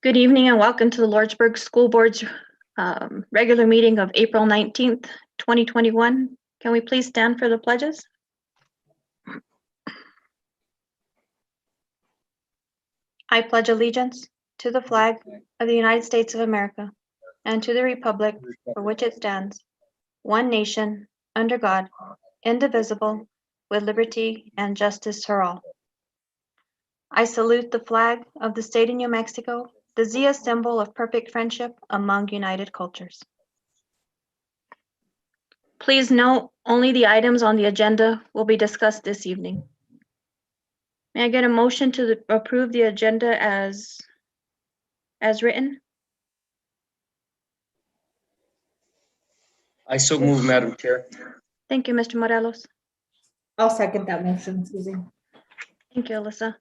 Good evening and welcome to the Lordsburg School Board's regular meeting of April 19th, 2021. Can we please stand for the pledges? I pledge allegiance to the flag of the United States of America and to the republic for which it stands, one nation, under God, indivisible, with liberty and justice for all. I salute the flag of the state of New Mexico, the Zia symbol of perfect friendship among united cultures. Please note, only the items on the agenda will be discussed this evening. May I get a motion to approve the agenda as written? I so move, Madam Chair. Thank you, Mr. Morelos. I'll second that motion, Susie. Thank you, Alyssa.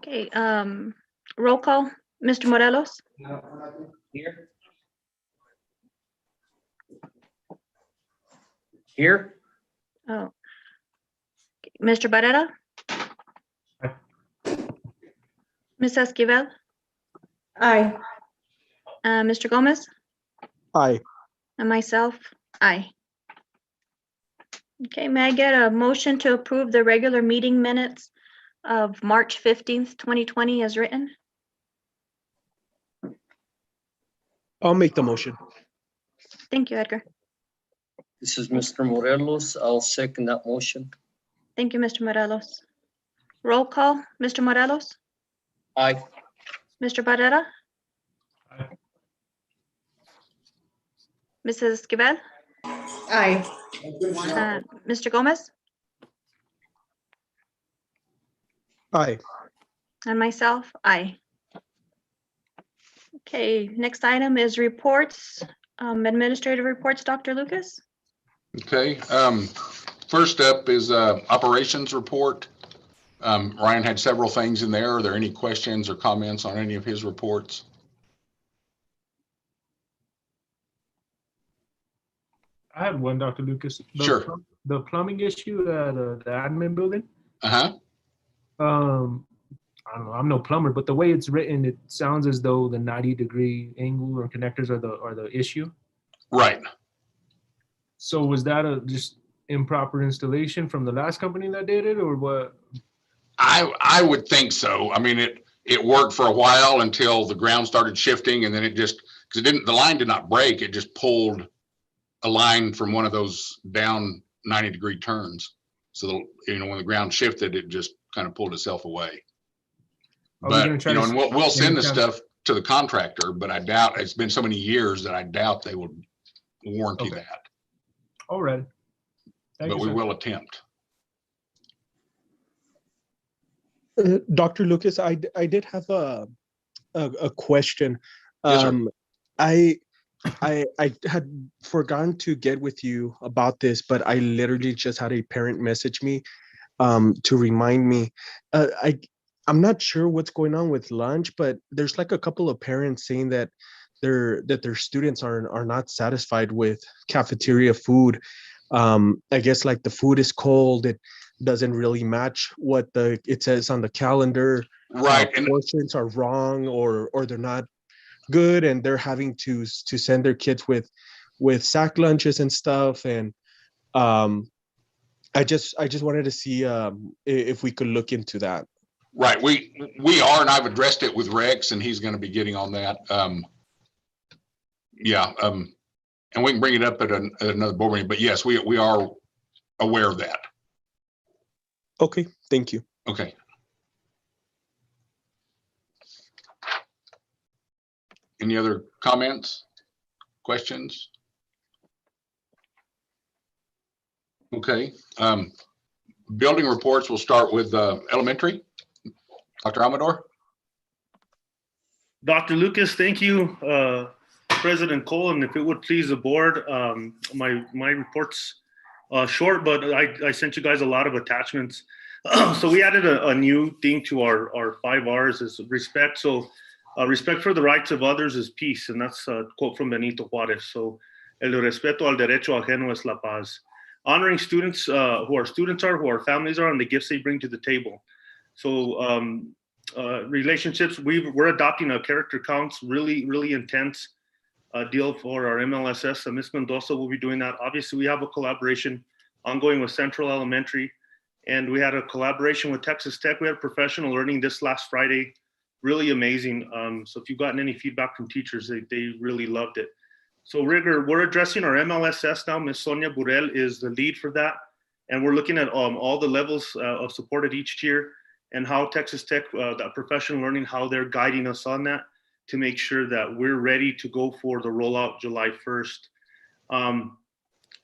Okay, roll call, Mr. Morelos, Here. Here. oh. Mr. Barrera? Ms. Esquivel? Aye. Mr. Gomez? Aye. And myself, aye. Okay, may I get a motion to approve the regular meeting minutes of March 15th, 2020 as written? I'll make the motion. Thank you, Edgar. This is Mr. Morelos. I'll second that motion. Thank you, Mr. Morelos. Roll call, Mr. Morelos, Aye. Mr. Barrera? Aye. Mrs. Esquivel? Aye. Mr. Gomez? Aye. And myself, aye. Okay, next item is reports, administrative reports, Dr. Lucas. Okay, first up is operations report. Ryan had several things in there. Are there any questions or comments on any of his reports? I have one, Dr. Lucas. Sure. The plumbing issue at the admin building. Uh-huh. I don't know. I'm no plumber, but the way it's written, it sounds as though the 90-degree angle or connectors are the issue. Right. So was that a just improper installation from the last company that did it, or what? I would think so. I mean, it worked for a while until the ground started shifting, and then it just, because the line did not break, it just pulled a line from one of those down 90-degree turns. So when the ground shifted, it just kind of pulled itself away. But and we'll send the stuff to the contractor, but I doubt, it's been so many years that I doubt they will warranty that. All right. But we will attempt. Dr. Lucas, I did have a question. Yes, sir. I had forgotten to get with you about this, but I literally just had a parent message me to remind me. I'm not sure what's going on with lunch, but there's like a couple of parents saying that their students are not satisfied with cafeteria food. I guess like the food is cold. It doesn't really match what it says on the calendar. Right. And portions are wrong or they're not good, and they're having to send their kids with sack lunches and stuff. And I just wanted to see if we could look into that. right, we are, and I've addressed it with Rex, and he's going to be getting on that. And we can bring it up at another board meeting. But yes, we are aware of that. Okay, thank you. Okay. Any other comments, questions? Okay. Building reports, we'll start with elementary. Dr. Amador? Dr. Lucas, thank you, President Cole, and if it would please the board, my report's short, but I sent you guys a lot of attachments. So we added a new thing to our 5 R's is respect. So respect for the rights of others is peace, and that's a quote from Benito Juarez. So el respeto al derecho ajeno es la paz. Honoring students, who our families are, and the gifts they bring to the table. So relationships. We're adopting a character counts, really intense deal for our MLSS. Ms. Mendoza will be doing that. Obviously, we have a collaboration ongoing with Central Elementary, and we had a collaboration with Texas Tech. We had professional learning this last Friday, really amazing. So if you've gotten any feedback from teachers, they really loved it. So we're addressing our MLSS now. Ms. Sonia Burel is the lead for that. And we're looking at all the levels of support at each tier and how Texas Tech, that professional learning, how they're guiding us on that to make sure that we're ready to go for the rollout July 1st.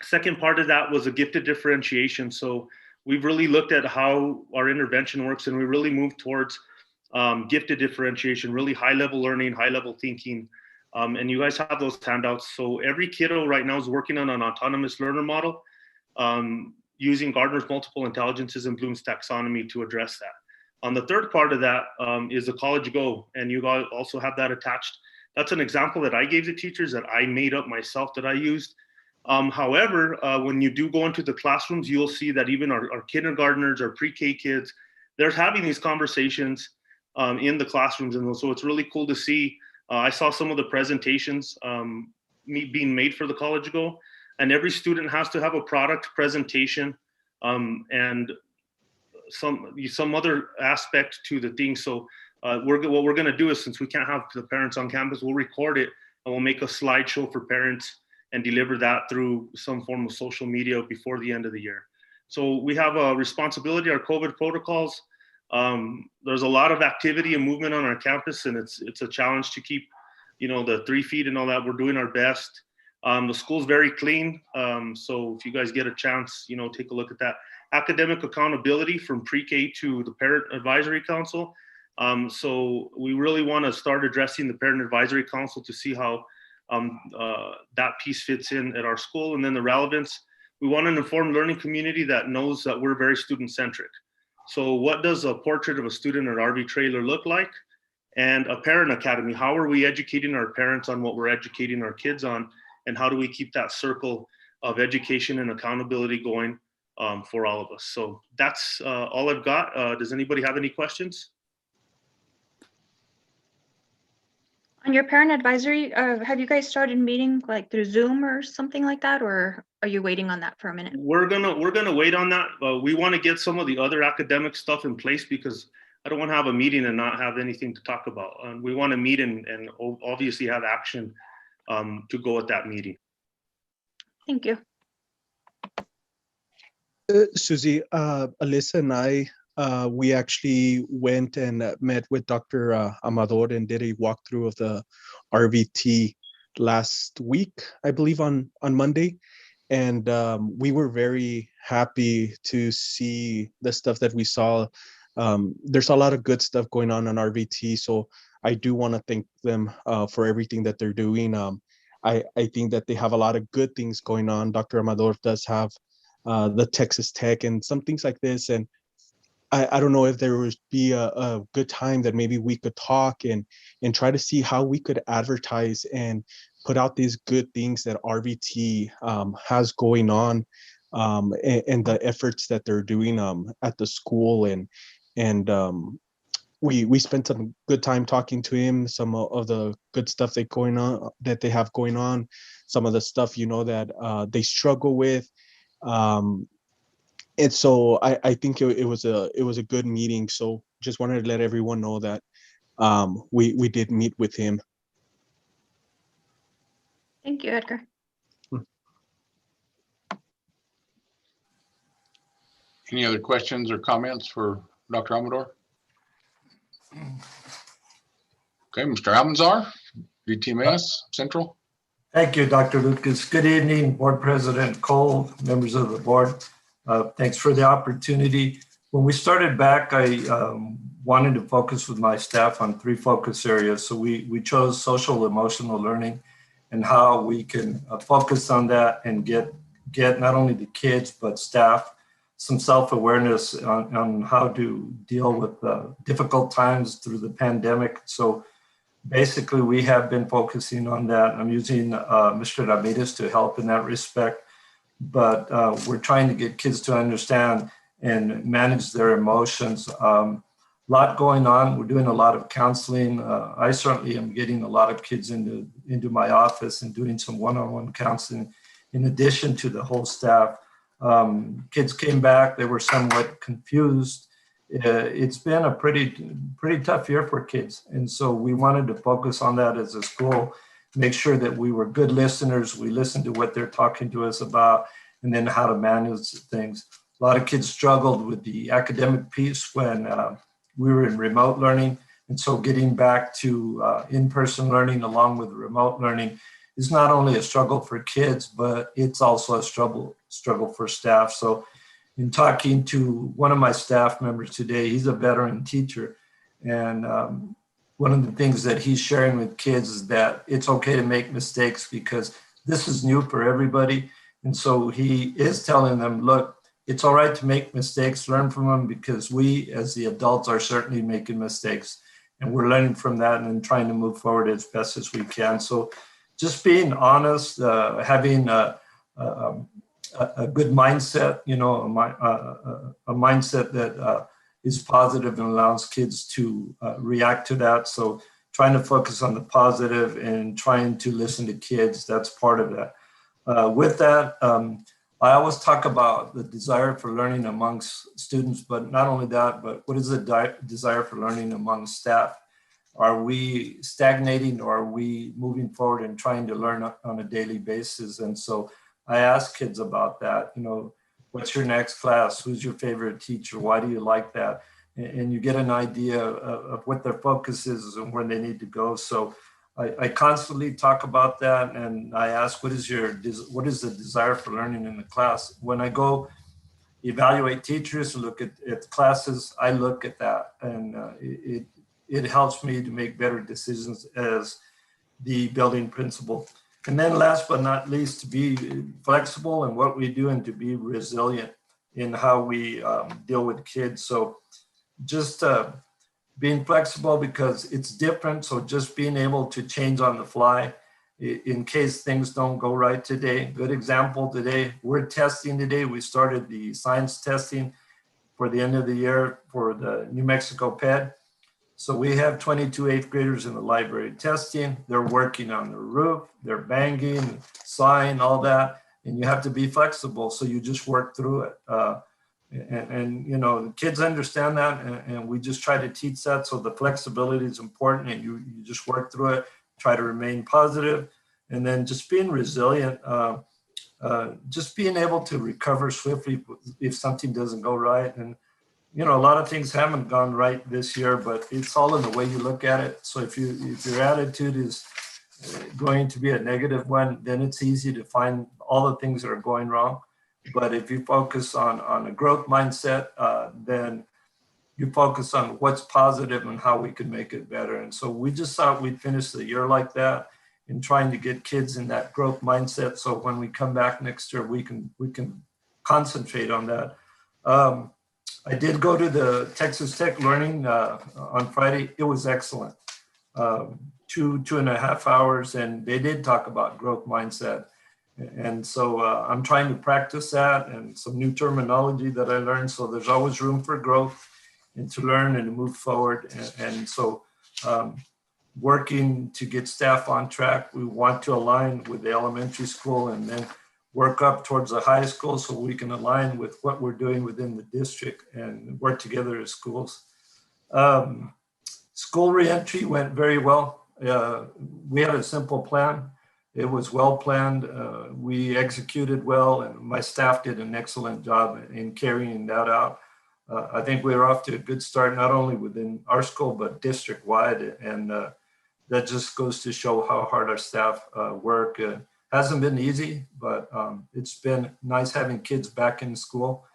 Second part of that was a gifted differentiation. So we've really looked at how our intervention works, and we really moved towards gifted differentiation, really high level learning, high level thinking. And you guys have those handouts. So every kiddo right now is working on an autonomous learner model using Gardner's multiple intelligences and Bloom's taxonomy to address that. On the third part of that is the College Go, and you guys also have that attached. That's an example that I gave the teachers that I made up myself that I used. However, when you do go into the classrooms, you'll see that even our kindergartners, our pre-K kids, they're having these conversations in the classrooms. And so it's really cool to see. I saw some of the presentations being made for the College Go, and every student has to have a product presentation and some other aspect to the thing. So what we're going to do is, since we can't have the parents on campus, we'll record it and we'll make a slideshow for parents and deliver that through some form of social media before the end of the year. So we have a responsibility, our COVID protocols. There's a lot of activity and movement on our campus, and it's a challenge to keep, the 3 feet and all that. We're doing our best. The school's very clean. So if you guys get a chance, take a look at that. Academic accountability from pre-K to the Parent Advisory Council. So we really want to start addressing the Parent Advisory Council to see how that piece fits in at our school. And then the relevance, we want an informed learning community that knows that we're very student-centric. So what does a portrait of a student at RV Trailer look like? And a parent academy, how are we educating our parents on what we're educating our kids on? And how do we keep that circle of education and accountability going for all of us? So that's all I've got. Does anybody have any questions? On your parent advisory, have you guys started meeting like through Zoom or something like that, or are you waiting on that for a minute? We're gonna wait on that. We want to get some of the other academic stuff in place because I don't want to have a meeting and not have anything to talk about. And we want to meet and obviously have action to go at that meeting. Thank you. Susie, Alyssa and I, we actually went and met with Dr. Amador and did a walkthrough of the RVT last week, I believe on Monday. And we were very happy to see the stuff that we saw. There's a lot of good stuff going on RVT. So I do want to thank them for everything that they're doing. I think that they have a lot of good things going on. Dr. Amador does have the Texas Tech and some things like this. And I don't know if there would be a good time that maybe we could talk and try to see how we could advertise and put out these good things that RVT has going on and the efforts that they're doing at the school. And we spent some good time talking to him, some of the good stuff that they have going on, some of the stuff, that they struggle with. And so I think it was a good meeting. So just wanted to let everyone know that we did meet with him. Thank you, Edgar. Any other questions or comments for Dr. Amador? Okay, Mr. Almanzar, DTMS Central. Thank you, Dr. Lucas. Good evening, Board President Cole, members of the board. Thanks for the opportunity. When we started back, I wanted to focus with my staff on 3 focus areas. So we chose social emotional learning and how we can focus on that and get not only the kids, but staff some self-awareness on how to deal with difficult times through the pandemic. So basically, we have been focusing on that. I'm using Mr. Ramirez to help in that respect, but we're trying to get kids to understand and manage their emotions. lot going on. We're doing a lot of counseling. I certainly am getting a lot of kids into my office and doing some one-on-one counseling in addition to the whole staff. Kids came back, they were somewhat confused. It's been a pretty tough year for kids. And so we wanted to focus on that as a school, make sure that we were good listeners. We listened to what they're talking to us about, and then how to manage things. A lot of kids struggled with the academic piece when we were in remote learning. And so getting back to in-person learning along with remote learning is not only a struggle for kids, but it's also a struggle for staff. So in talking to one of my staff members today, he's a veteran teacher. And one of the things that he's sharing with kids is that it's okay to make mistakes because this is new for everybody. And so he is telling them, look, it's all right to make mistakes, learn from them, because we as the adults are certainly making mistakes. And we're learning from that and trying to move forward as best as we can. So just being honest, having a good mindset, you know, a mindset that is positive and allows kids to react to that. So trying to focus on the positive and trying to listen to kids, that's part of that. With that, I always talk about the desire for learning amongst students, but not only that, but what is the desire for learning among staff? Are we stagnating, or are we moving forward and trying to learn on a daily basis? And so I ask kids about that. You know, what's your next class? Who's your favorite teacher? Why do you like that? And you get an idea of what their focus is and where they need to go. So I constantly talk about that, and I ask, what is the desire for learning in the class? When I go evaluate teachers, look at classes, I look at that, and it helps me to make better decisions as the building principal. And then last but not least, to be flexible in what we do and to be resilient in how we deal with kids. So just being flexible because it's different. So just being able to change on the fly in case things don't go right today. Good example today, we're testing today. We started the science testing for the end of the year for the New Mexico PED. So we have 22 eighth graders in the library testing. They're working on the roof, they're banging, sawing, all that. And you have to be flexible. So you just work through it. And you know, the kids understand that, and we just try to teach that. So the flexibility is important, and you just work through it, try to remain positive, and then just being resilient, just being able to recover swiftly if something doesn't go right. And you know, a lot of things haven't gone right this year, but it's all in the way you look at it. So if your attitude is going to be a negative one, then it's easy to find all the things that are going wrong. But if you focus on a growth mindset, then you focus on what's positive and how we can make it better. And so we just thought we'd finish the year like that, in trying to get kids in that growth mindset. So when we come back next year, we can concentrate on that. I did go to the Texas Tech Learning on Friday. It was excellent. 2.5 hours, and they did talk about growth mindset. And so I'm trying to practice that and some new terminology that I learned. So there's always room for growth and to learn and to move forward. And so working to get staff on track, we want to align with the elementary school and then work up towards the high school so we can align with what we're doing within the district and work together as schools. School reentry went very well. We had a simple plan. It was well planned. We executed well, and my staff did an excellent job in carrying that out. I think we were off to a good start, not only within our school, but district-wide. And that just goes to show how hard our staff work. Hasn't been easy, but it's been nice having kids back in school.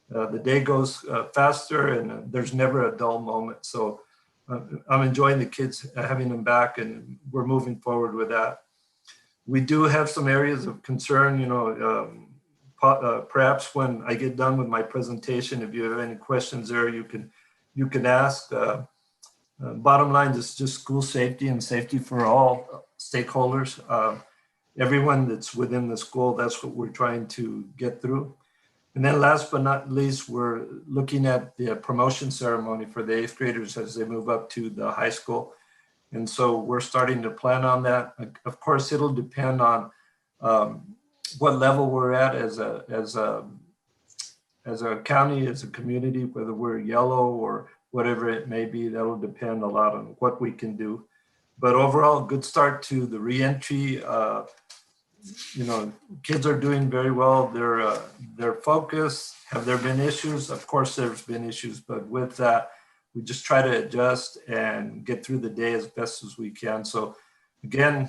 The day goes faster, and there's never a dull moment. So I'm enjoying the kids, having them back, and we're moving forward with that. We do have some areas of concern, you know, perhaps when I get done with my presentation, if you have any questions there, you can ask. Bottom line is just school safety and safety for all stakeholders. Everyone that's within the school, that's what we're trying to get through. And then last but not least, we're looking at the promotion ceremony for the 8th graders as they move up to the high school. And so we're starting to plan on that. Of course, it'll depend on what level we're at as a county, as a community, whether we're yellow or whatever it may be. That'll depend a lot on what we can do. But overall, good start to the reentry. You know, kids are doing very well. They're focused. Have there been issues? Of course, there's been issues, but with that, we just try to adjust and get through the day as best as we can. So again,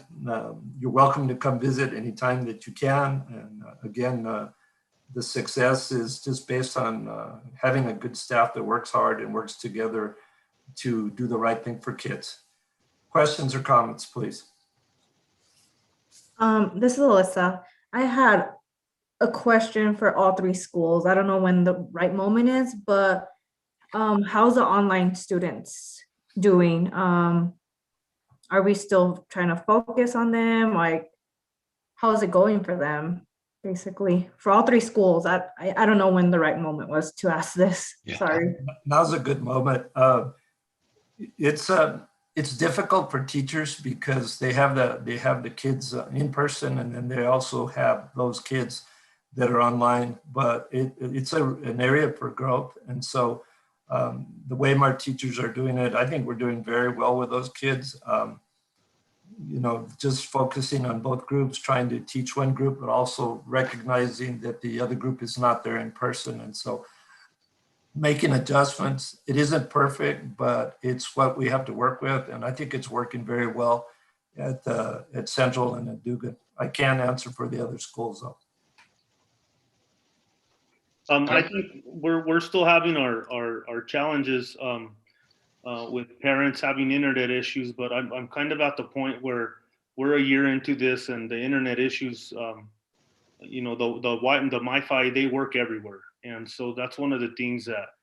you're welcome to come visit anytime that you can. And again, the success is just based on having a good staff that works hard and works together to do the right thing for kids. Questions or comments, please? This is Alyssa. I had a question for all 3 schools. I don't know when the right moment is, but how's the online students doing? Are we still trying to focus on them? Like, how's it going for them, basically, for all 3 schools? I don't know when the right moment was to ask this. Yeah. Sorry. Now's a good moment. It's difficult for teachers because they have the kids in person, and then they also have those kids that are online. But it's an area for growth, and so the way my teachers are doing it, I think we're doing very well with those kids. You know, just focusing on both groups, trying to teach one group, but also recognizing that the other group is not there in person, and so making adjustments. It isn't perfect, but it's what we have to work with. And I think it's working very well at Central and at Dugan. I can't answer for the other schools though. I think we're still having our challenges with parents having internet issues, but I'm kind of at the point where we're a year into this and the internet issues, you know, the MiFi, they work everywhere. And so that's one of the things that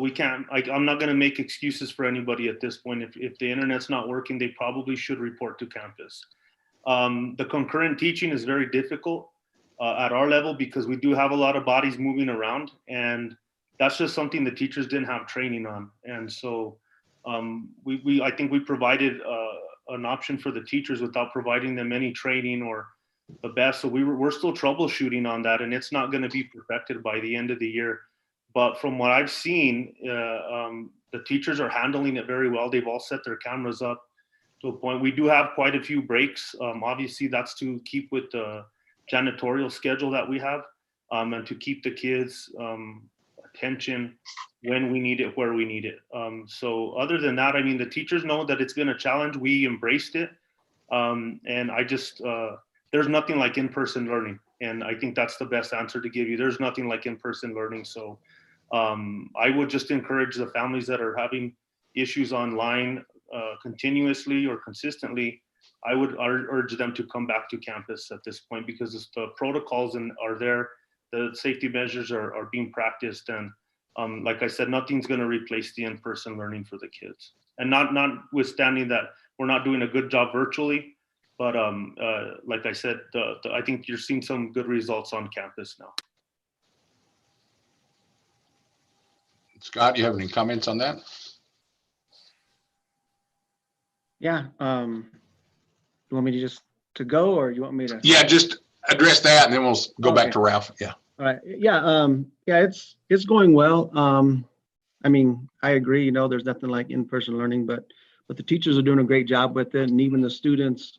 we can't, I'm not going to make excuses for anybody at this point. If the internet's not working, they probably should report to campus. The concurrent teaching is very difficult at our level because we do have a lot of bodies moving around, and that's just something the teachers didn't have training on. And so I think we provided an option for the teachers without providing them any training or the best. So we're still troubleshooting on that, and it's not going to be perfected by the end of the year. But from what I've seen, the teachers are handling it very well. They've all set their cameras up to a point. We do have quite a few breaks. Obviously, that's to keep with the janitorial schedule that we have, and to keep the kids' attention when we need it, where we need it. So other than that, I mean, the teachers know that it's been a challenge. We embraced it. And I just, there's nothing like in-person learning. And I think that's the best answer to give you. There's nothing like in-person learning. So I would just encourage the families that are having issues online continuously or consistently, I would urge them to come back to campus at this point, because the protocols are there, the safety measures are being practiced. And like I said, nothing's going to replace the in-person learning for the kids. And notwithstanding that we're not doing a good job virtually, but like I said, I think you're seeing some good results on campus now. Scott, you have any comments on that? Yeah. You want me to just go, or you want me to? Yeah, just address that and then we'll go back to Ralph. Yeah. All right. Yeah. Yeah, it's going well. I mean, I agree, you know, there's nothing like in-person learning, but the teachers are doing a great job with it. And even the students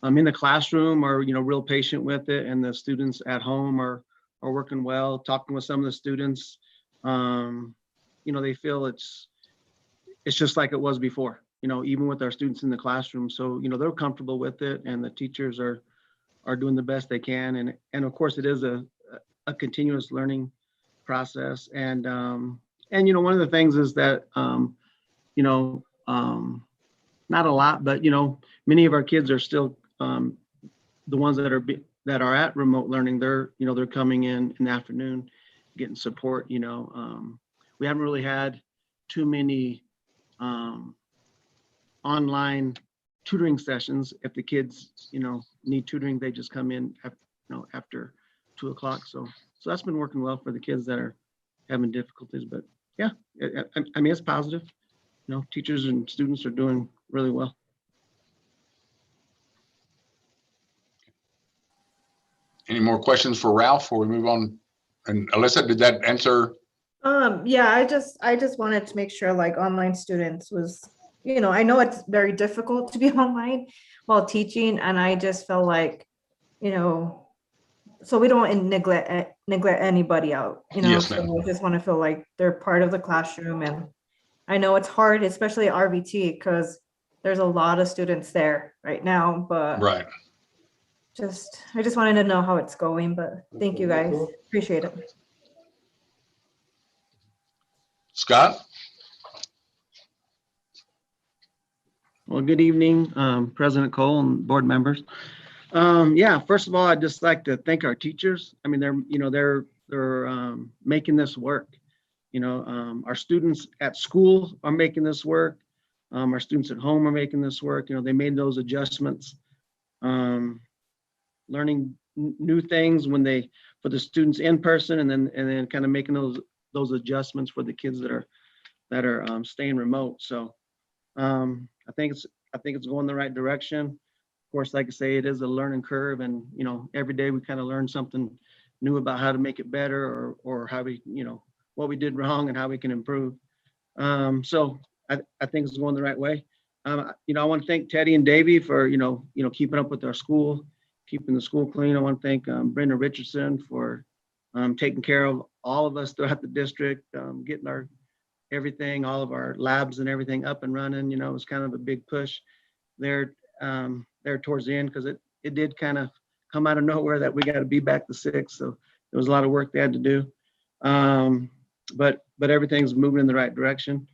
in the classroom are, you know, real patient with it. And the students at home are working well, talking with some of the students. You know, they feel it's just like it was before, you know, even with our students in the classroom. So, you know, they're comfortable with it, and the teachers are doing the best they can. And of course, it is a continuous learning process. And you know, one of the things is that, you know, not a lot, but, you know, many of our kids are still the ones that are at remote learning. They're coming in the afternoon, getting support. You know, we haven't really had too many online tutoring sessions. If the kids, you know, need tutoring, they just come in after 2 o'clock. So so that's been working well for the kids that are having difficulties. But yeah, I mean, it's positive. You know, teachers and students are doing really well. Any more questions for Ralph before we move on? And Alyssa, did that answer? Yeah, I just wanted to make sure like online students was, you know, I know it's very difficult to be online while teaching, and I just felt like, you know, so we don't neglect anybody out, you know. Yes, So ma'am. I just want to feel like they're part of the classroom, and I know it's hard, especially RVT, because there's a lot of students there right now, but Right. I just wanted to know how it's going, but thank you guys, appreciate it. Scott? Well, good evening, President Cole and board members. Yeah, first of all, I'd just like to thank our teachers. I mean, they're making this work. You know, our students at school are making this work. Our students at home are making this work. You know, they made those adjustments. Learning new things for the students in person, and then kind of making those adjustments for the kids that are staying remote. So I think it's going the right direction. Of course, like I say, it is a learning curve, and you know, every day we kind of learn something new about how to make it better, or how we, you know, what we did wrong and how we can improve. So I think it's going the right way. You know, I want to thank Teddy and Davey for you know keeping up with our school, keeping the school clean. I want to thank Brenda Richardson for taking care of all of us throughout the district, getting our everything, all of our labs and everything up and running. You know, it was kind of a big push there towards the end, because it did kind of come out of nowhere that we got to be back to 6. So there was a lot of work they had to do. But everything's moving in the right direction.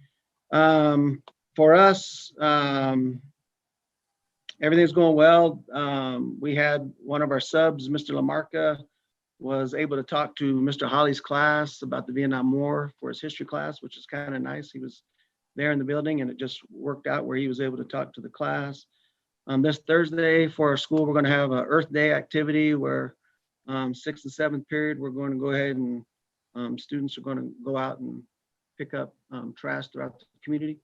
For us, everything's going well. We had one of our subs, Mr. Lamarca, was able to talk to Mr. Holly's class about the Vietnam War for his history class, which is kind of nice. He was there in the building, and it just worked out where he was able to talk to the class. This Thursday for our school, we're going to have an Earth Day activity where 6th and 7th period, we're going to go ahead and students are going to go out and pick up trash throughout the community.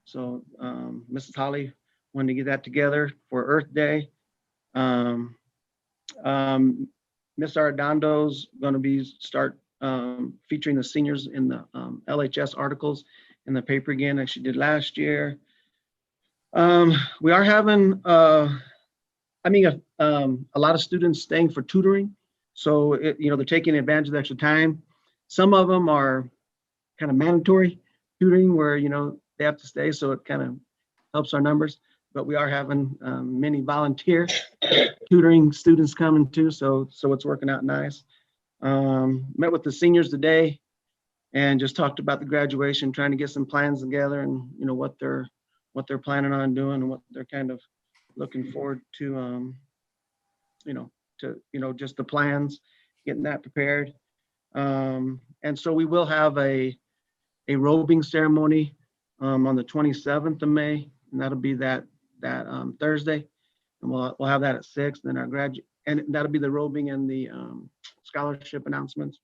So Mrs. Holly wanted to get that together for Earth Day. Ms. Arredondo's going to start featuring the seniors in the LHS articles in the paper again, like she did last year. We are having, a lot of students staying for tutoring. So, you know, they're taking advantage of the extra time. Some of them are kind of mandatory tutoring where, you know, they have to stay. So it kind of helps our numbers. But we are having many volunteer tutoring students coming too. So it's working out nice. Met with the seniors today and just talked about the graduation, trying to get some plans together and, you know, what they're planning on doing and what they're kind of looking forward to, just the plans, getting that prepared. And so we will have a robing ceremony on the 27th of May, and that'll be that Thursday. And we'll have that at 6, then and that'll be the robing and the scholarship announcements.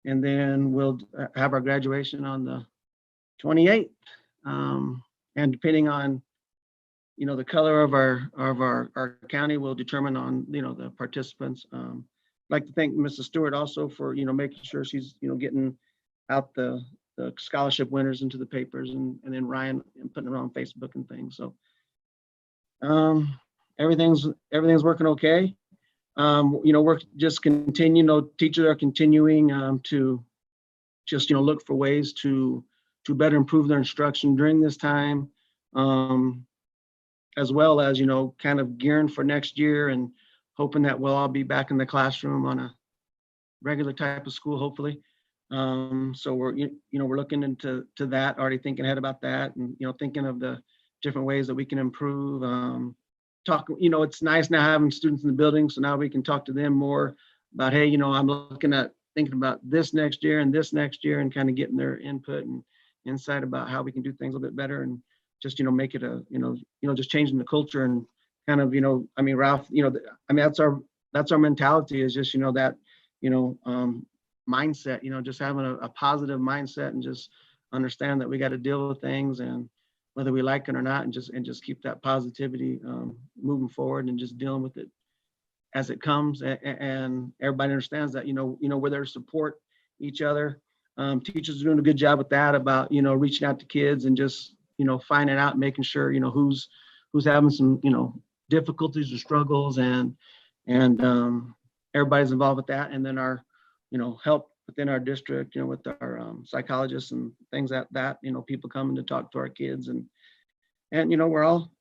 And then we'll have our graduation on the 28th. And depending on, you know, the color of our county will determine on, you know, the participants. I'd like to thank Mrs. Stewart also for, you know, making sure she's, you know, getting out the scholarship winners into the papers, and then Ryan and putting it on Facebook and things. So everything's working okay. You know, we're just continue, you know, teachers are continuing to just, you know, look for ways to better improve their instruction during this time, as well as, you know, kind of gearing for next year and hoping that we'll all be back in the classroom on a regular type of school, hopefully. So we're, you know, we're looking into that, already thinking ahead about that, and, you know, thinking of the different ways that we can improve. Talk, you know, it's nice now having students in the building, so now we can talk to them more about, hey, you know, I'm thinking about this next year and this next year, and kind of getting their input and insight about how we can do things a little bit better, and just, you know, make it a, you know, just changing the culture and kind of, you know, I mean, Ralph, you know, I mean, that's our mentality, is just, you know, that, you know, mindset, just having a positive mindset and just understand that we got to deal with things, and whether we like it or not, and just keep that positivity moving forward and just dealing with it as it comes. And everybody understands that, we're there to support each other. Teachers are doing a good job with that, about, reaching out to kids and just, finding out, making sure, who's having some, difficulties or struggles, and everybody's involved with that. And then our, help within our district, with our psychologists and things like that, people coming to talk to our kids, and we're all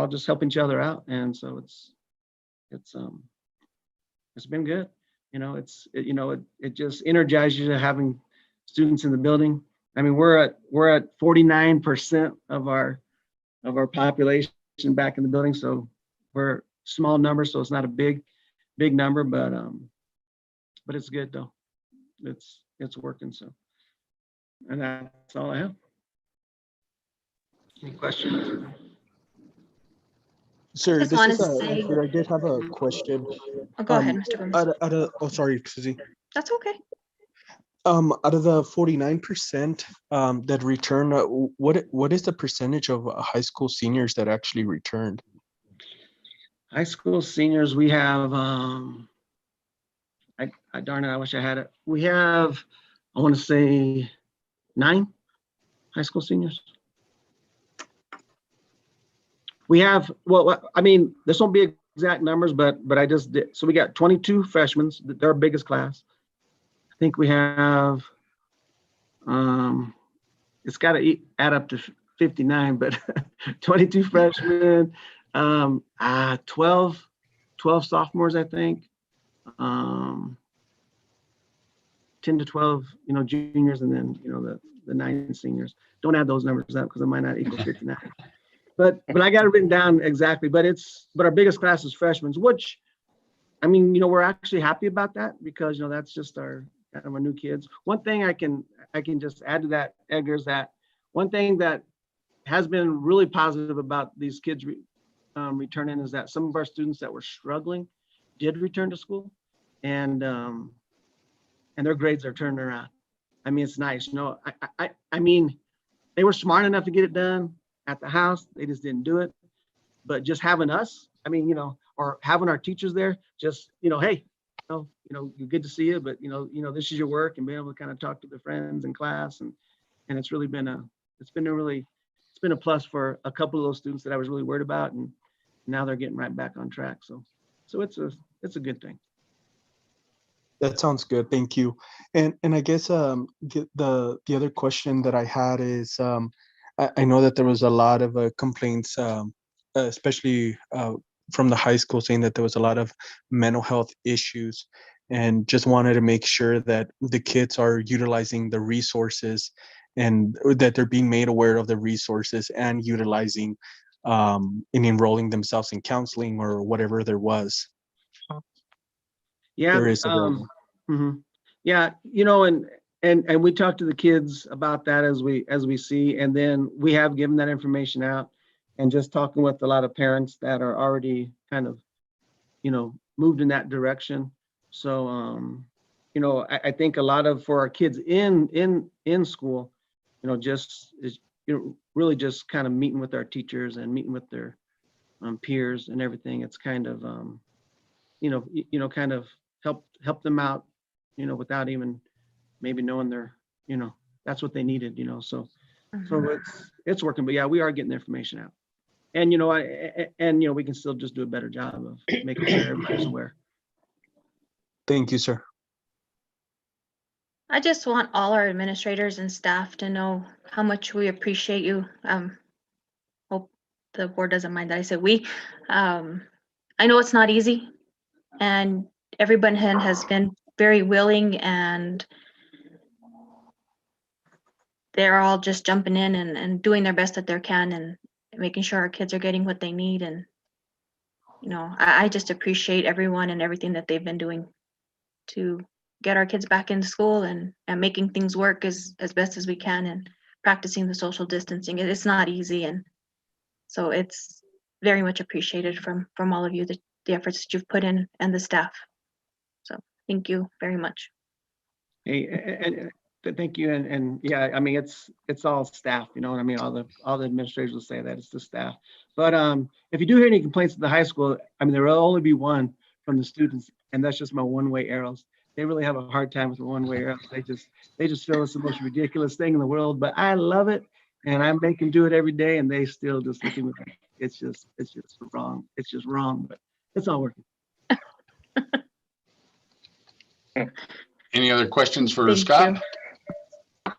just helping each other out. And so it's been good. It just energizes you to having students in the building. I mean, we're at 49% of our population back in the building, so we're small number, so it's not a big number, but it's good though. It's working. So, and that's all I have. Any questions? Sir, Just this wanted is to say- sir, I did have a question. Oh, go ahead, Mr. Gomez. Oh, sorry, Susie. That's okay. Out of the 49% that return, what is the percentage of high school seniors that actually returned? High school seniors, we have, darn it, I wish I had it. We have, I want to say 9 high school seniors. We have, well, I mean, this won't be exact numbers, but I just did. So we got 22 freshmen, they're our biggest class. I think we have, it's got to add up to 59, but 22 freshmen, 12 sophomores, I think, 10 to 12, juniors, and then, the 9 seniors. Don't add those numbers up because it might not equal 59. But I got it written down exactly. But our biggest class is freshmen, which, I mean, we're actually happy about that, because that's just our kind of our new kids. One thing I can just add to that, Edgar, is that one thing that has been really positive about these kids returning is that some of our students that were struggling did return to school, and their grades are turning around. I mean, it's nice. I mean, they were smart enough to get it done at the house. They just didn't do it. But just having us, I mean, or having our teachers there, just, hey, good to see you, but this is your work, and being able to kind of talk to the friends in class, and it's really been a plus for a couple of those students that I was really worried about, and now they're getting right back on track. So it's a good thing. That sounds good. Thank you. And I guess the other question that I had is, I know that there was a lot of complaints, especially from the high school, saying that there was a lot of mental health issues, and just wanted to make sure that the kids are utilizing the resources, and that they're being made aware of the resources, and utilizing and enrolling themselves in counseling or whatever there was. Yeah. There is available. Yeah, and we talk to the kids about that as we see, and then we have given that information out, and just talking with a lot of parents that are already kind of, moved in that direction. So, I think a lot of, for our kids in school, just is, really just kind of meeting with our teachers and meeting with their peers and everything. It's kind of, kind of help them out, without even maybe knowing they're, that's what they needed, so it's working. But yeah, we are getting the information out, and we can still just do a better job of making sure everybody's aware. Thank you, sir. I just want all our administrators and staff to know how much we appreciate you. Hope the board doesn't mind that I said we. I know it's not easy, and everyone has been very willing, and they're all just jumping in and doing their best that they can, and making sure our kids are getting what they need. And I just appreciate everyone and everything that they've been doing to get our kids back into school, and making things work as best as we can, and practicing the social distancing. It's not easy, and so it's very much appreciated from all of you, the efforts that you've put in, and the staff. So thank you very much. Hey, thank you. And yeah, I mean, it's all staff, you know what I mean? All the administrators will say that it's the staff. But if you do hear any complaints at the high school, I mean, there will only be one from the students, and that's just my one-way arrows. They really have a hard time with the one-way arrows. They just feel it's the most ridiculous thing in the world, but I love it. And I make them do it every day, and they still just look at me like it's just wrong. It's just wrong, but it's all working. Any other questions for Thank Scott? you.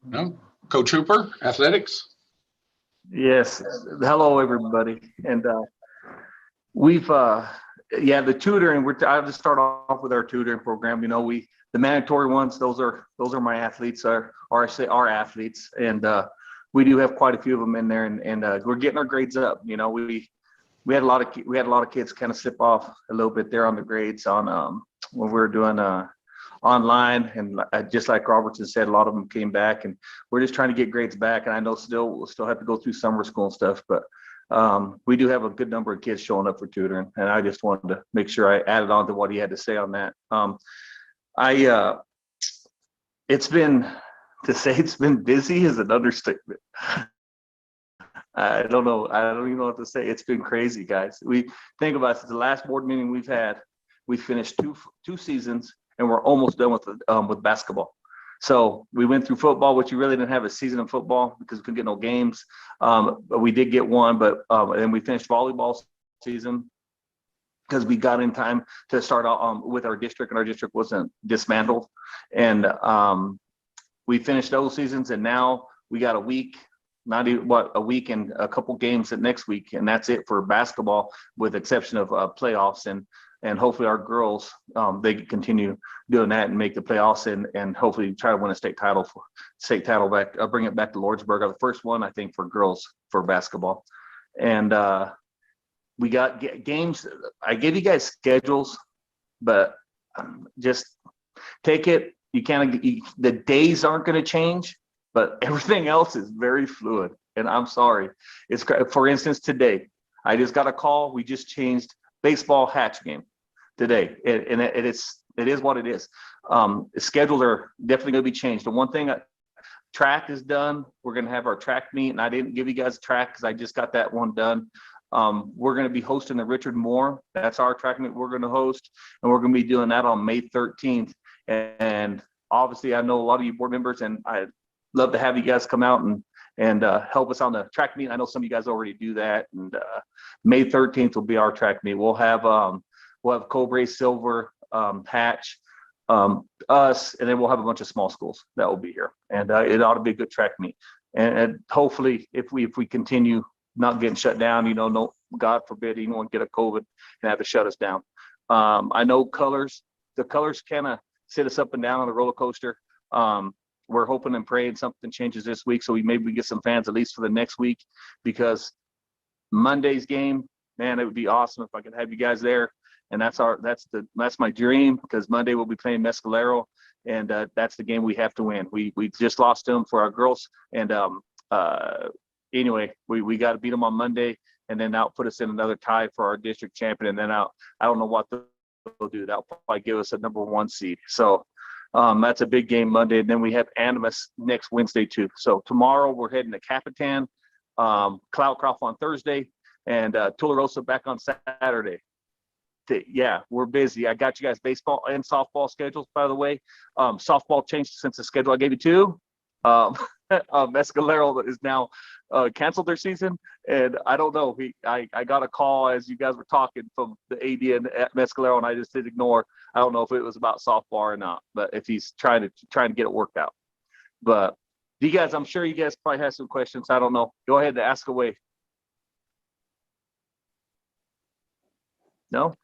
No? Coach Hooper, athletics? Yes. Hello, everybody. And we've, yeah, the tutoring, I'll just start off with our tutoring program. You know, the mandatory ones, those are my athletes, our athletes. And we do have quite a few of them in there, and we're getting our grades up. You know, we had a lot of kids kind of slip off a little bit there on the grades on when we were doing online, and just like Robertson said, a lot of them came back, and we're just trying to get grades back. And I know we'll still have to go through summer school and stuff, but we do have a good number of kids showing up for tutoring, and I just wanted to make sure I added on to what he had to say on that. It's been, to say it's been busy is an understatement. I don't know. I don't even know what to say. It's been crazy, guys. We think about it, since the last board meeting we've had, we finished two seasons, and we're almost done with basketball. So we went through football, which you really didn't have a season of football because we couldn't get no games. But we did get one, but and we finished volleyball season because we got in time to start out with our district, and our district wasn't dismantled. And we finished those seasons, and now we got a week and a couple games next week, and that's it for basketball, with exception of playoffs, and hopefully our girls they can continue doing that and make the playoffs, and hopefully try to win a state title back, bring it back to Lordsburg, the first one I think for girls for basketball. And we got games. I gave you guys schedules, but just take it. The days aren't going to change, but everything else is very fluid. And I'm sorry. For instance, today, I just got a call. We just changed baseball hatch game today. And it is what it is. Schedules are definitely going to be changed. The one thing, track is done. We're going to have our track meet, and I didn't give you guys a track because I just got that one done. We're going to be hosting the Richard Moore. That's our track meet we're going to host, and we're going to be doing that on May 13th. And obviously, I know a lot of you board members, and I'd love to have you guys come out and help us on the track meet. I know some of you guys already do that. And May 13th will be our track meet. We'll have Cobra, Silver, Hatch, us, and then we'll have a bunch of small schools that will be here. And it ought to be a good track meet. And hopefully, if we continue not getting shut down, you know, no, God forbid anyone get a COVID and have to shut us down. I know the colors kind of sit us up and down on the roller coaster. We're hoping and praying something changes this week, so maybe we get some fans at least for the next week, because Monday's game, man, it would be awesome if I could have you guys there. And that's my dream, because Monday we'll be playing Mescalero, and that's the game we have to win. We just lost them for our girls, and anyway, we got to beat them on Monday, and then that'll put us in another tie for our district champion. And then I don't know what they'll do. That'll probably give us a #1 seed. So that's a big game Monday. And then we have Animus next Wednesday too. So tomorrow we're heading to Capitan, Cloudcroft on Thursday, and Tularosa back on Saturday. Yeah, we're busy. I got you guys baseball and softball schedules, by the way. Softball changed since the schedule I gave you too. Mescalero is now canceled their season, and I don't know. I got a call as you guys were talking from the AD at Mescalero, and I just did ignore. I don't know if it was about softball or not, but if he's trying to get it worked out. But you guys, I'm sure you guys probably have some questions. I don't know. Go ahead and ask away. No?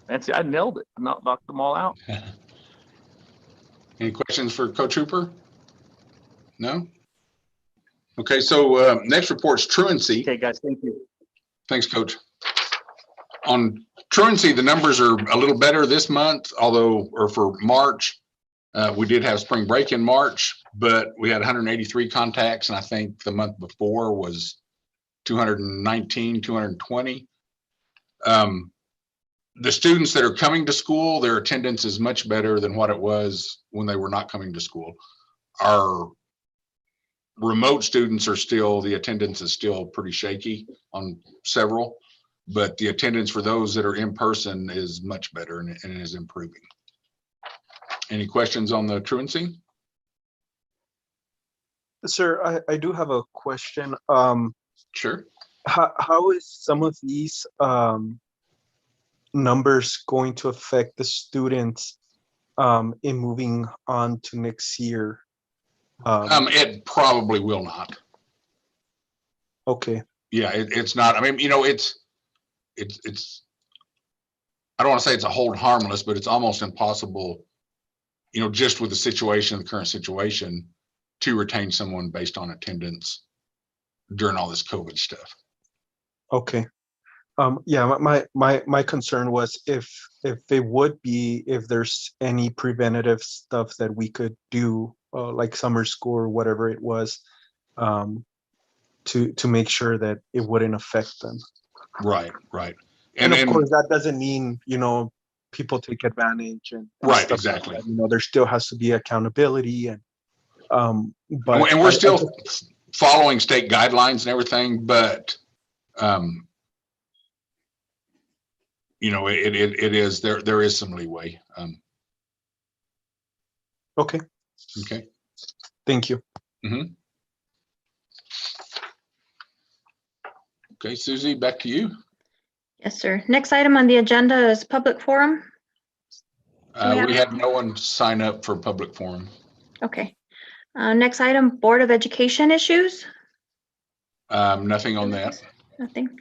That's it. I nailed it. Knocked them all out. Any questions for Coach Hooper? No? Okay, so next report's truancy. Okay, guys, thank you. Thanks, Coach. On truancy, the numbers are a little better this month, or for March. We did have spring break in March, but we had 183 contacts, and I think the month before was 219, 220. the students that are coming to school, their attendance is much better than what it was when they were not coming to school. Our remote students are still, the attendance is still pretty shaky on several, but the attendance for those that are in person is much better and is improving. Any questions on the truancy? Sir, I do have a question. Sure. How is some of these numbers going to affect the students in moving on to next year? It probably will not. Okay. Yeah, it's not. I mean, you know, it's. I don't want to say it's a hold harmless, but it's almost impossible, you know, just with the situation, the current situation, to retain someone based on attendance during all this COVID stuff. Okay. Yeah, my concern was if it would be, if there's any preventative stuff that we could do, like summer school or whatever it was, to make sure that it wouldn't affect them. Right, right. And of course, that doesn't mean, you know, people take advantage and right, stuff exactly. like that. You know, there still has to be accountability and but and we're still following state guidelines and everything, but you know, it is there is some leeway. Okay. Okay. Thank you. Mm-hmm. Okay, Susie, back to you. Yes, sir. Next item on the agenda is public forum. We had no one sign up for public forum. Okay. Next item, Board of Education issues. Nothing on that. Nothing.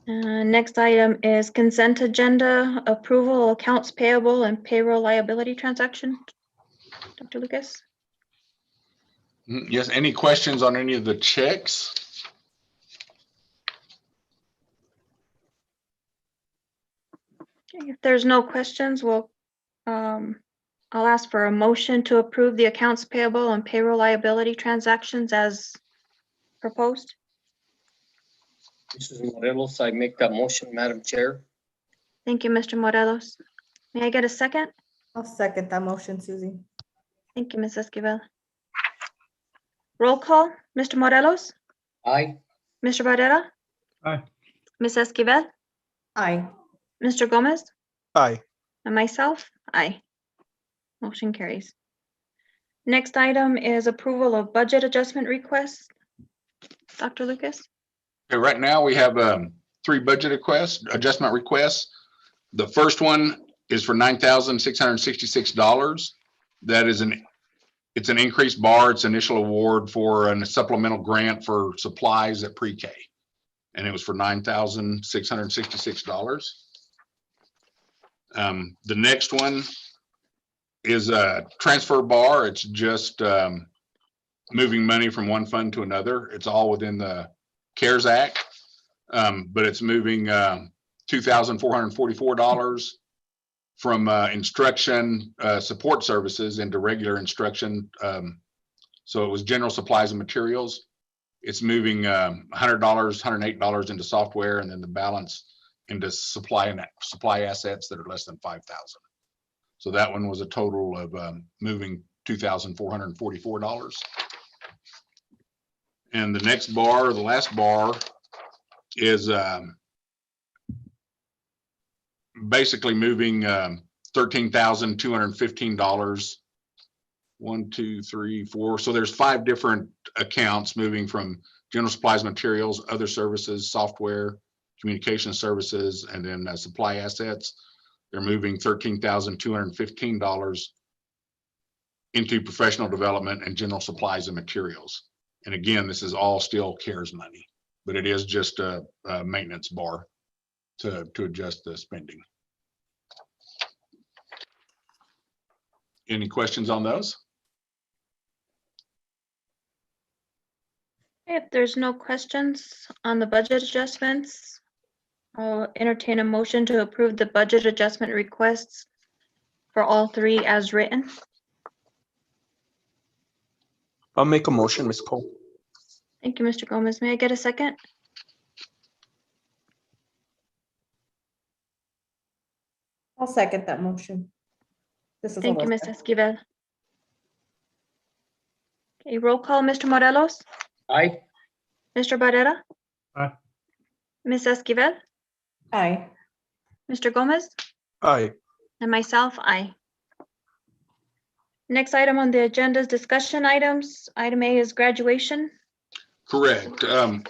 Next item is consent agenda, approval, accounts payable and payroll liability transaction. Dr. Lucas? Yes, any questions on any of the checks? Okay, if there's no questions, I'll ask for a motion to approve the accounts payable and payroll liability transactions as proposed. This is Morelos. I make that motion, Madam Chair. Thank you, Mr. Morelos. May I get a second? I'll second that motion, Susie. Thank you, Ms. Esquivel. Roll call, Mr. Morelos, Aye. Mr. Barrera, Aye. Ms. Esquivel, Aye. Mr. Gomez, Aye. and myself, aye. Motion carries. Next item is approval of budget adjustment requests. Dr. Lucas? Okay, right now we have 3 budget adjustment requests. The first one is for $9,666. That is it's an increased bar. It's initial award for a supplemental grant for supplies at pre-K. And it was for $9,666. The next one is a transfer bar. It's just moving money from one fund to another. It's all within the CARES Act, but it's moving $2,444 from instruction support services into regular instruction. So it was general supplies and materials. It's moving $100, $108 into software, and then the balance into supply assets that are less than $5,000. So that one was a total of moving $2,444. And the next bar, the last bar, is basically moving $13,215. 1, 2, 3, 4. So there's 5 different accounts moving from general supplies, materials, other services, software, communication services, and then supply assets. They're moving $13,215 into professional development and general supplies and materials. And again, this is all still CARES money, but it is just a maintenance bar to adjust the spending. Any questions on those? If there's no questions on the budget adjustments, I'll entertain a motion to approve the budget adjustment requests for all 3 as written. I'll make a motion, Ms. Cole. Thank you, Mr. Gomez. May I get a second? I'll second that motion. This is Thank you, Ms. Alyssa. Esquivel. Okay, roll call, Mr. Morelos, Aye. Mr. Barrera. Aye. Ms. Esquivel, Aye. Mr. Gomez, Aye. and myself, aye. Next item on the agenda is discussion items. Item A is graduation. Correct.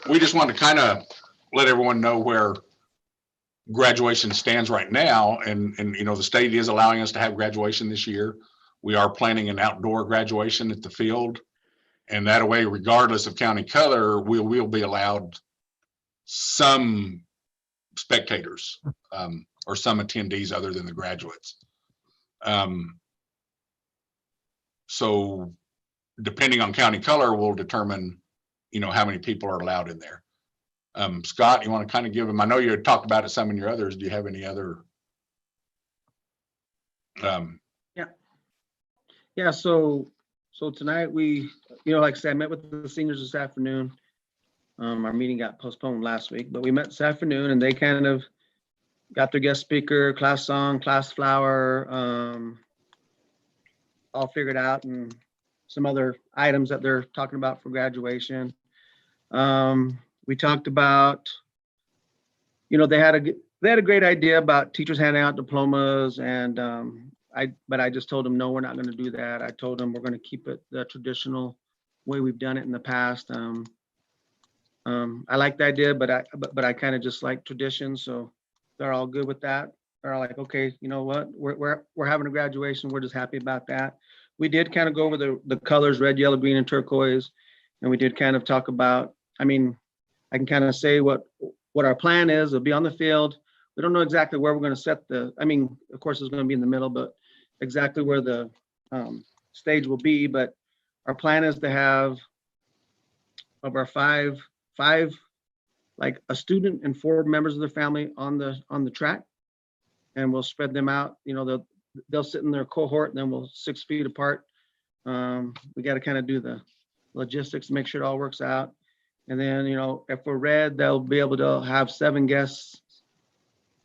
We just want to kind of let everyone know where graduation stands right now. And, you know, the state is allowing us to have graduation this year. We are planning an outdoor graduation at the field. And that way, regardless of county color, we will be allowed some spectators or some attendees other than the graduates. So depending on county color, will determine, you know, how many people are allowed in there. Scott, you want to kind of give them, I know you had talked about it some in your others. Do you have any other? Yeah, so tonight we, you know, like I said, I met with the seniors this afternoon. Our meeting got postponed last week, but we met this afternoon and they kind of got their guest speaker, class song, class flower, all figured out, and some other items that they're talking about for graduation. We talked about, you know, they had a great idea about teachers handing out diplomas, and but I just told them, no, we're not going to do that. I told them we're going to keep it the traditional way we've done it in the past. I like the idea, but I kind of just like tradition, so they're all good with that. They're all like, okay, you know what, we're having a graduation. We're just happy about that. We did kind of go over the colors, red, yellow, green, and turquoise, and we did kind of talk about, I mean, I can kind of say what our plan is. It'll be on the field. We don't know exactly where we're going to set I mean, of course, it's going to be in the middle, but exactly where the stage will be. But our plan is to have of our five, like a student and 4 members of their family on the track, and we'll spread them out. You know, they'll sit in their cohort, and then we'll 6 feet apart. We got to kind of do the logistics, make sure it all works out. And then, you know, if we're red, they'll be able to have 7 guests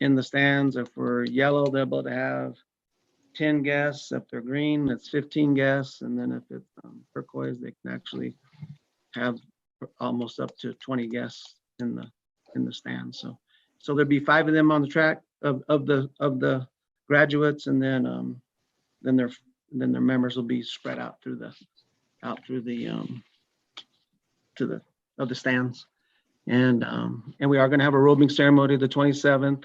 in the stands. If we're yellow, they'll be able to have 10 guests. If they're green, it's 15 guests. And then if it's turquoise, they can actually have almost up to 20 guests in the stands. So there'll be 5 of them on the track of the graduates, and then their members will be spread out through the stands. And we are going to have a robing ceremony the 27th.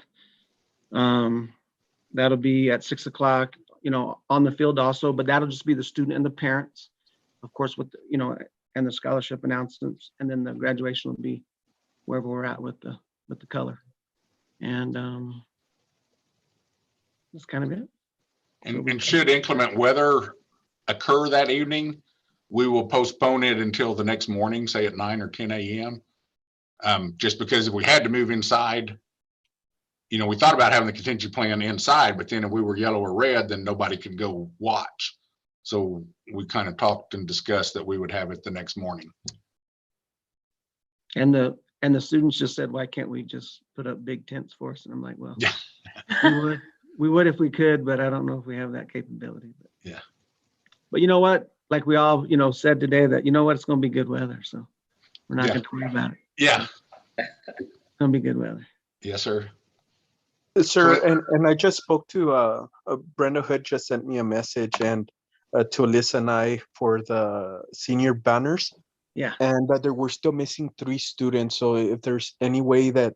That'll be at 6 o'clock, you know, on the field also, but that'll just be the student and the parents, of course, with, you know, and the scholarship announcements. And then the graduation will be wherever we're at with the color. And that's kind of it. And should inclement weather occur that evening, we will postpone it until the next morning, say at 9 or 10 a.m. Just because if we had to move inside, you know, we thought about having the contingency plan inside, but then if we were yellow or red, then nobody could go watch. So we kind of talked and discussed that we would have it the next morning. And the students just said, why can't we just put up big tents for us? And I'm like, well, Yeah. we would if we could, but I don't know if we have that capability. But Yeah. But you know what? Like we all, you know, said today that, you know what, it's going to be good weather. So we're not going to worry about it. Yeah. It's going to be good weather. Yes, sir. Sir, and I just spoke to Brenda Hood just sent me a message, and to Alyssa and I for the senior banners. Yeah. And that there were still missing 3 students. So if there's any way that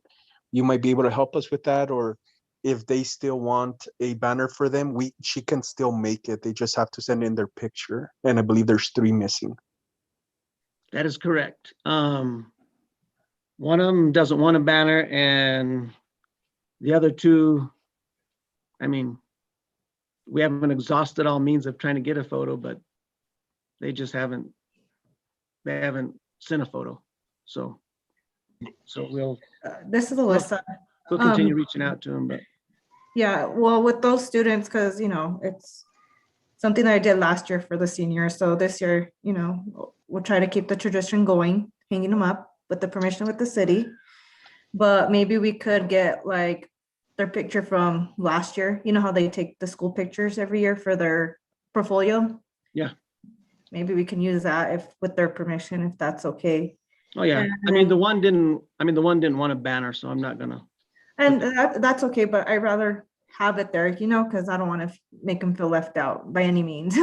you might be able to help us with that, or if they still want a banner for them, she can still make it. They just have to send in their picture. And I believe there's 3 missing. That is correct. One of them doesn't want a banner, and the other 2, I mean, we haven't exhausted all means of trying to get a photo, but they just haven't sent a photo. So we'll This is Alyssa. continue reaching out to them, but Yeah, well, with those students, because, you know, it's something that I did last year for the seniors. So this year, you know, we'll try to keep the tradition going, hanging them up with the permission with the city. But maybe we could get like their picture from last year. You know how they take the school pictures every year for their portfolio? Yeah. Maybe we can use that if, with their permission, if that's okay. Oh, yeah. I mean, the one didn't want a banner, so I'm not gonna. And that's okay, but I'd rather have it there, you know, because I don't want to make them feel left out by any means.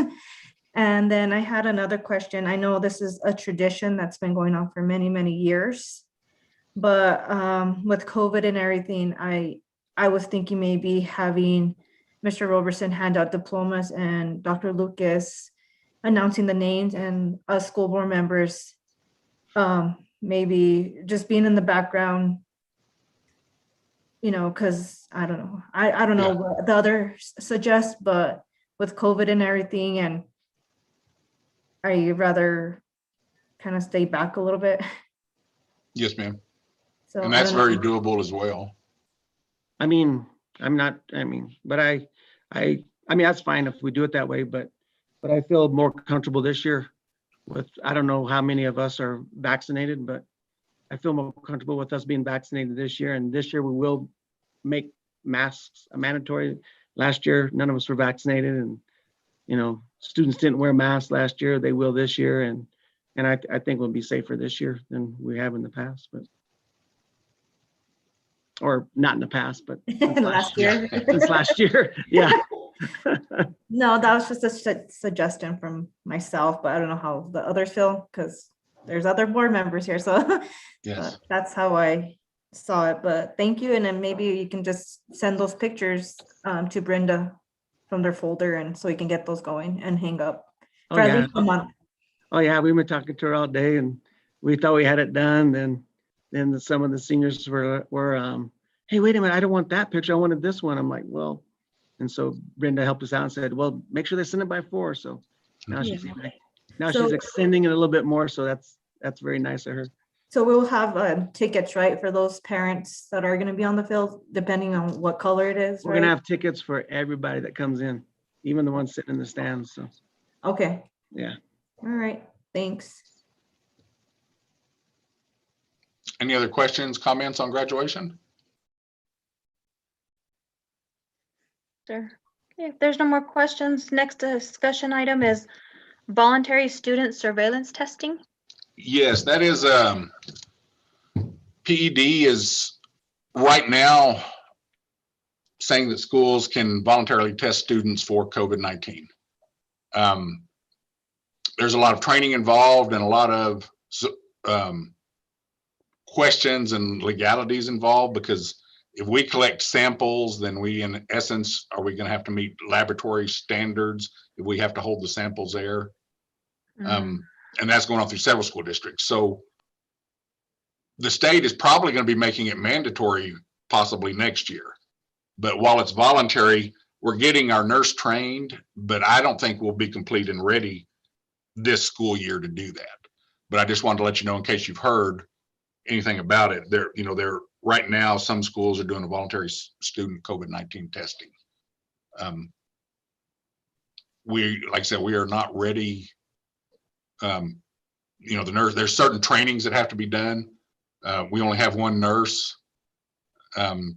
And then I had another question. I know this is a tradition that's been going on for many, many years. But with COVID and everything, I was thinking maybe having Mr. Roberson hand out diplomas and Dr. Lucas announcing the names and us school board members, maybe just being in the background, you know, because I don't know. I don't know Yeah. what the others suggest, but with COVID and everything, and I rather kind of stay back a little bit. Yes, ma'am. So And I that's don't very know. doable as well. I mean, but I mean, that's fine if we do it that way, but I feel more comfortable this year with, I don't know how many of us are vaccinated, but I feel more comfortable with us being vaccinated this year. And this year we will make masks mandatory. Last year, none of us were vaccinated, and, you know, students didn't wear masks last year. They will this year. And I think we'll be safer this year than we have in the past, but. Or not in the past, but since Last year. since last year, yeah. No, that was just a suggestion from myself, but I don't know how the others feel because there's other board members here. So Yes. that's how I saw it. But thank you. And then maybe you can just send those pictures to Brenda from their folder, and so we can get those going and hang up Oh, for at yeah. least a month. Oh, yeah, we've been talking to her all day, and we thought we had it done. Then some of the seniors were, hey, wait a minute, I don't want that picture. I wanted this one. I'm like, well, and so Brenda helped us out and said, well, make sure they send it by 4. So now she's So- extending it a little bit more. So that's very nice of her. So we'll have tickets, right, for those parents that are going to be on the field, depending on what color it is, We're right? gonna have tickets for everybody that comes in, even the ones sitting in the stands. So Okay, yeah. all right, thanks. Any other questions, comments on graduation? Sure. Okay, if there's no more questions, next discussion item is voluntary student surveillance testing. Yes, that is, PED is right now saying that schools can voluntarily test students for COVID-19. There's a lot of training involved and a lot of questions and legalities involved, because if we collect samples, then we, in essence, are we going to have to meet laboratory standards if we have to hold the samples there? And that's going on through several school districts. So the state is probably going to be making it mandatory possibly next year. But while it's voluntary, we're getting our nurse trained, but I don't think we'll be complete and ready this school year to do that. But I just wanted to let you know, in case you've heard anything about it, they're right now, some schools are doing a voluntary student COVID-19 testing. Like I said, we are not ready. The nurse, there's certain trainings that have to be done. We only have one nurse.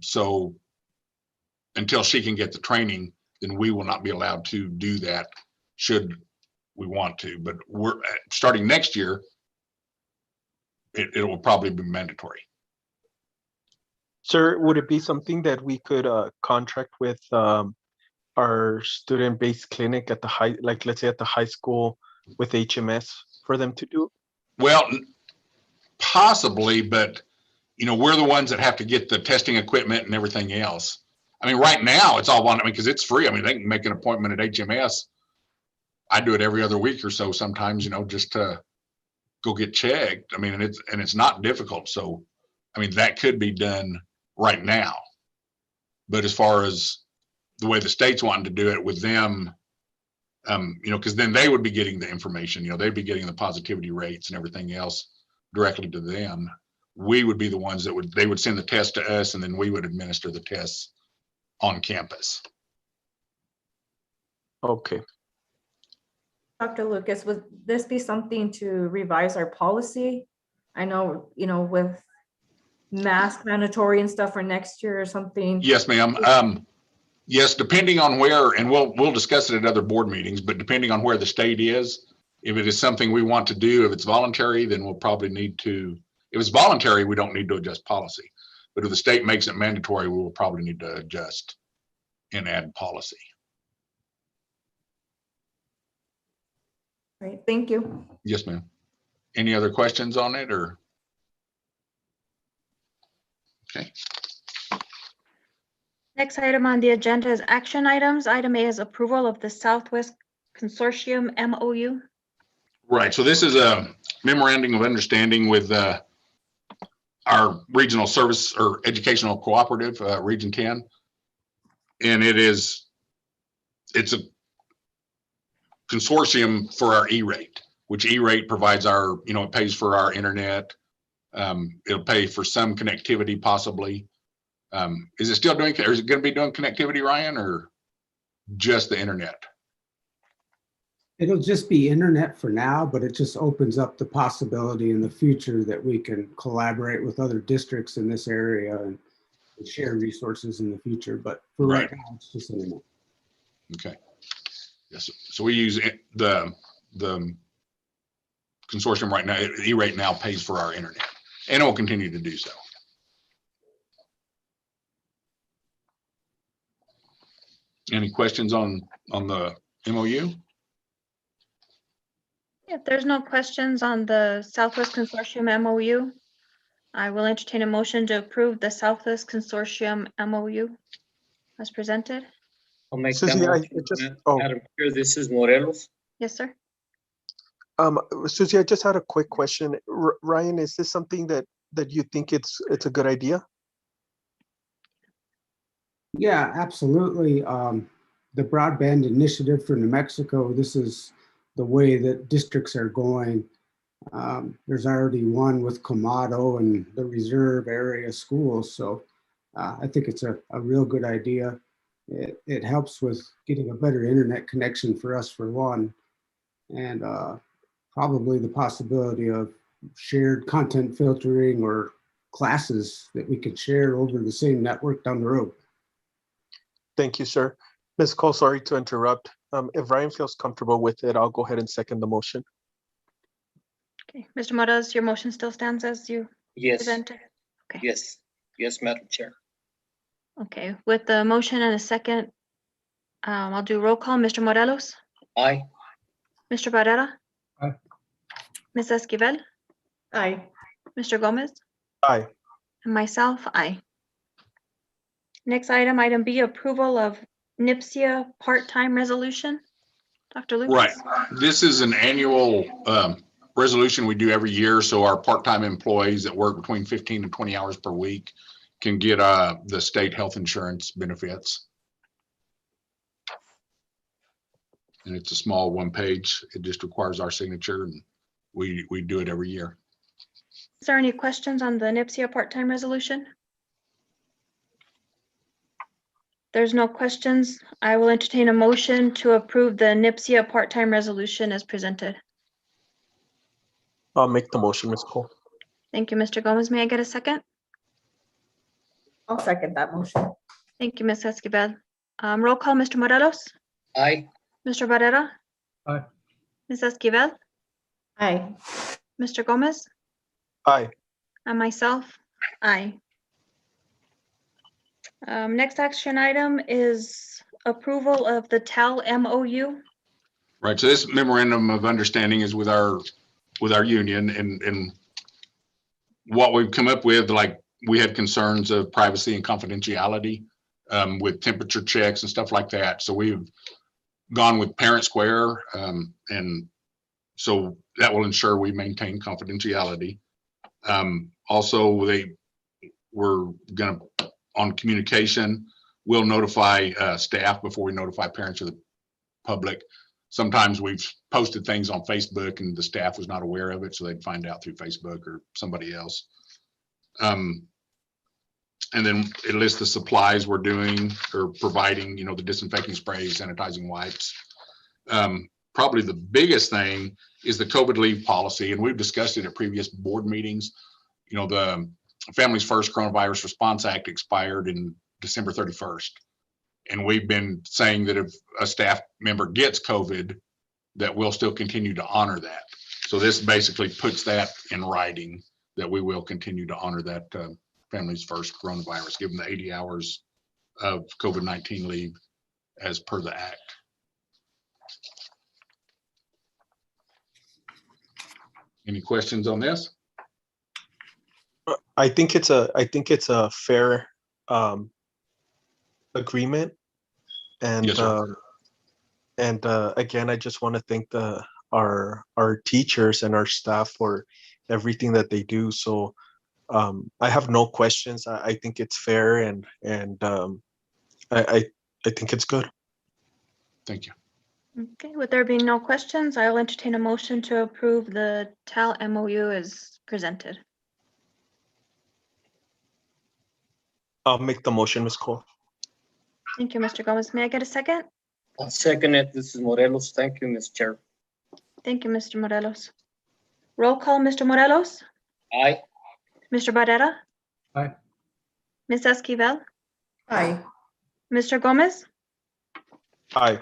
So until she can get the training, then we will not be allowed to do that should we want to. But we're starting next year, it will probably be mandatory. Sir, would it be something that we could contract with our student-based clinic at the high, like let's say at the high school with HMS for them to do? Well, possibly, but we're the ones that have to get the testing equipment and everything else. I mean, right now it's all one, because it's free. I mean, they can make an appointment at HMS. I do it every other week or so sometimes, just to go get checked. I mean, and it's not difficult. So, I mean, that could be done right now. But as far as the way the state's wanting to do it with them, because then they would be getting the information, they'd be getting the positivity rates and everything else directly to them. We would be the ones that they would send the test to us, and then we would administer the tests on campus. Okay. Dr. Lucas, would this be something to revise our policy? I know, with mask mandatory and stuff for next year or something? Yes, ma'am. Yes, depending on where, and we'll discuss it at other board meetings, but depending on where the state is, if it is something we want to do, if it's voluntary, then we'll probably need to, if it's voluntary, we don't need to adjust policy. But if the state makes it mandatory, we will probably need to adjust and add policy. Great, thank you. Yes, ma'am. Any other questions on it or? Okay. Next item on the agenda is action items. Item A is approval of the Southwest Consortium MOU. Right, so this is a memorandum of understanding with our regional service or educational cooperative, Region 10. And it's a consortium for our E-rate, which E-rate provides our, it pays for our internet. It'll pay for some connectivity possibly. Is it still doing, or is it going to be doing connectivity, Ryan, or just the internet? It'll just be internet for now, but it just opens up the possibility in the future that we can collaborate with other districts in this area and share resources in the future. But for right now, it's just internet. Okay. Yes. So we use the consortium right now. E-rate now pays for our internet, and it will continue to do so. Any questions on the MOU? If there's no questions on the Southwest Consortium MOU, I will entertain a motion to approve the Southwest Consortium MOU as presented. I'll make Susie, that I motion. just- oh. Madam Chair, this is Morelos. Yes, sir. Susie, I just had a quick question. Ryan, is this something that you think it's a good idea? Yeah, absolutely. The broadband initiative for New Mexico, this is the way that districts are going. There's already one with Camado and the reserve area schools. So I think it's a real good idea. It helps with getting a better internet connection for us for one, and probably the possibility of shared content filtering or classes that we could share over the same network down the road. Thank you, sir. Ms. Cole, sorry to interrupt. If Ryan feels comfortable with it, I'll go ahead and second the motion. Okay, Mr. Morelos, your motion still stands as you Yes, presented? Okay. yes, Madam Chair. Okay, with the motion and a second, I'll do roll call. Mr. Morelos, Aye. Mr. Barrera. Aye. Ms. Esquivel, Aye. Mr. Gomez, Aye. and myself, aye. Next item, item B, approval of NIPSIA part-time resolution. Dr. Lucas? Right. This is an annual resolution we do every year. So our part-time employees that work between 15 and 20 hours per week can get the state health insurance benefits. And it's a small one page. It just requires our signature, and we do it every year. Is there any questions on the NIPSIA part-time resolution? There's no questions. I will entertain a motion to approve the NIPSIA part-time resolution as presented. I'll make the motion, Ms. Cole. Thank you, Mr. Gomez. May I get a second? I'll second that motion. Thank you, Ms. Esquivel. Roll call, Mr. Morelos, Aye. Mr. Barrera. Aye. Ms. Esquivel, Aye. Mr. Gomez, Aye. and myself, aye. Next action item is approval of the TAL MOU. Right. So this memorandum of understanding is with our union, and what we've come up with, like, we had concerns of privacy and confidentiality with temperature checks and stuff like that. So we've gone with Parent Square, and so that will ensure we maintain confidentiality. Also, they were going to, on communication, we'll notify staff before we notify parents or the public. Sometimes we've posted things on Facebook and the staff was not aware of it, so they'd find out through Facebook or somebody else. And then it lists the supplies we're doing or providing, the disinfecting sprays, sanitizing wipes. Probably the biggest thing is the COVID leave policy, and we've discussed it at previous board meetings. The Families First Coronavirus Response Act expired in December 31st. And we've been saying that if a staff member gets COVID, that we'll still continue to honor that. So this basically puts that in writing, that we will continue to honor that Families First Coronavirus, give them the 80 hours of COVID-19 leave as per the act. Any questions on this? I think it's a fair agreement. And Yes, sir. Again, I just want to thank our teachers and our staff for everything that they do. So I have no questions. I think it's fair, and I think it's good. Thank you. Okay, with there being no questions, I'll entertain a motion to approve the TAL MOU as presented. I'll make the motion, Ms. Cole. Thank you, Mr. Gomez. May I get a second? I'll second it. This is Morelos. Thank you, Ms. Chair. Thank you, Mr. Morelos. Roll call, Mr. Morelos, Aye. Mr. Barrera. Aye. Ms. Esquivel, Aye. Mr. Gomez. Aye.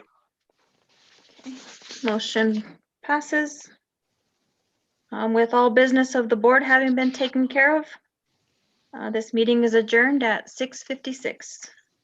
Motion passes. With all business of the board having been taken care of, this meeting is adjourned at 6:56.